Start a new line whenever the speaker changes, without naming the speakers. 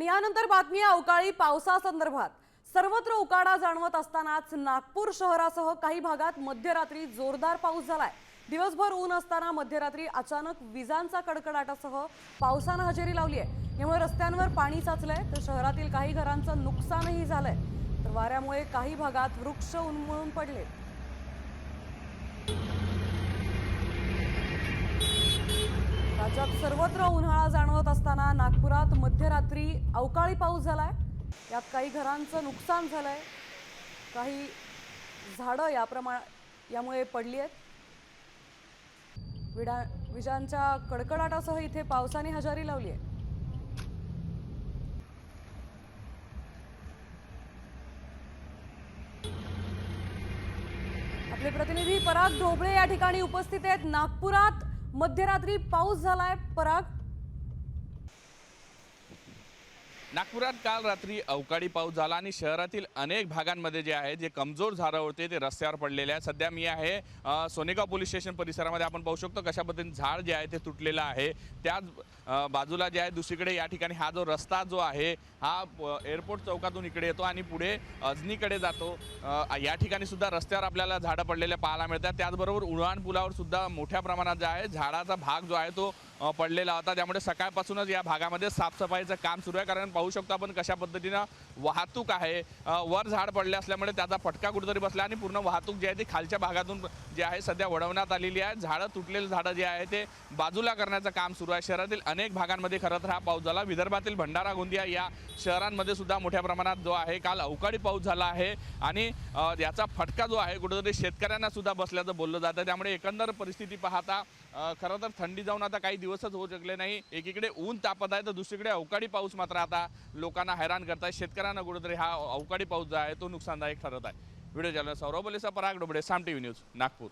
आणि यानंतर बातमी आहे अवकाळी पावसासंदर्भात। सर्वत्र उकाडा जाणवत असतानाच नागपूर शहरासह काही भागात मध्यरात्री जोरदार पाऊस झालाय। दिवसभर ऊन असताना मध्यरात्री अचानक विजांचा कडकडाटासह पावसाने हजेरी लावली आहे। यामुळे रस्त्यांवर पाणी साचलंय तर शहरातील काही घरांचं नुकसानही झालंय। तर वाऱ्यामुळे काही भागात वृक्ष उन्मळून पडले। राज्यात सर्वत्र उन्हाळा जाणवत असताना नागपुरात मध्यरात्री अवकाळी पाऊस झालाय। यात काही घरांचं नुकसान झालंय, काही झाडं यामुळे पडली आहेत। विजांच्या कडकडाटासह इथे पावसाने हजेरी लावली आहे। आपले प्रतिनिधी पराग ढोबळे या ठिकाणी उपस्थित आहेत। नागपुरात मध्यरात्री पाऊस झालाय। पराग,
नागपुरात काल रात्री अवकाळी पाऊस झाला आणि शहरातील अनेक भागांमध्ये जे आहे जे कमजोर झाडं होते ते रस्त्यावर पडलेले आहेत। सध्या मी आहे सोनेगाव पोलीस स्टेशन परिसरामध्ये। आपण पाहू शकतो कशा पद्धतीने झाड जे आहे ते तुटलेलं आहे। त्याच बाजूला जे आहे दुसरीकडे या ठिकाणी हा जो रस्ता जो आहे हा एअरपोर्ट चौकातून इकडे येतो आणि पुढे अजनीकडे जातो। या ठिकाणी सुद्धा रस्त्यावर आपल्याला झाडं पडलेले पाहायला मिळतात। त्याचबरोबर उड्डाण पुलावर सुद्धा मोठ्या प्रमाणात जे आहे झाडाचा भाग जो आहे तो पडलेला होता। त्यामुळे सकाळपासूनच या भागामध्ये साफसफाईचं काम सुरू आहे। कारण पाहू शकतो आपण कशा पद्धतीने वाहतूक आहे, वर झाड पडले असल्यामुळे त्याचा फटका कुठेतरी बसला आणि पूर्ण वाहतूक जी आहे ती खालच्या भागातून जे आहे सध्या वळवण्यात आलेली आहे। झाडं तुटलेले झाडं जे आहे ते बाजूला करण्याचं काम सुरू आहे। शहरातील अनेक भागांमध्ये खरं तर हा पाऊस झाला। विदर्भातील भंडारा गोंदिया या शहरांमध्ये सुद्धा मोठ्या प्रमाणात जो आहे काल अवकाळी पाऊस झाला आहे आणि याचा फटका जो आहे कुठेतरी शेतकऱ्यांना सुद्धा बसल्याचं बोललं जातं। त्यामुळे एकंदर परिस्थिती पाहता खरं तर थंडी जाऊन आता काही दिवसच होऊ शकले नाही। एकीकडे ऊन तापत आहे तर दुसरीकडे अवकाळी पाऊस मात्र आता लोकांना हैराण करत आहे। शेतकऱ्यांना कुठेतरी हा अवकाळी पाऊस जो आहे तो नुकसानदायक ठरत आहे। व्हिडिओ जर्नलिस्ट सौरभ बोलेचा पराग ढोबळे, साम टीव्ही न्यूज, नागपूर।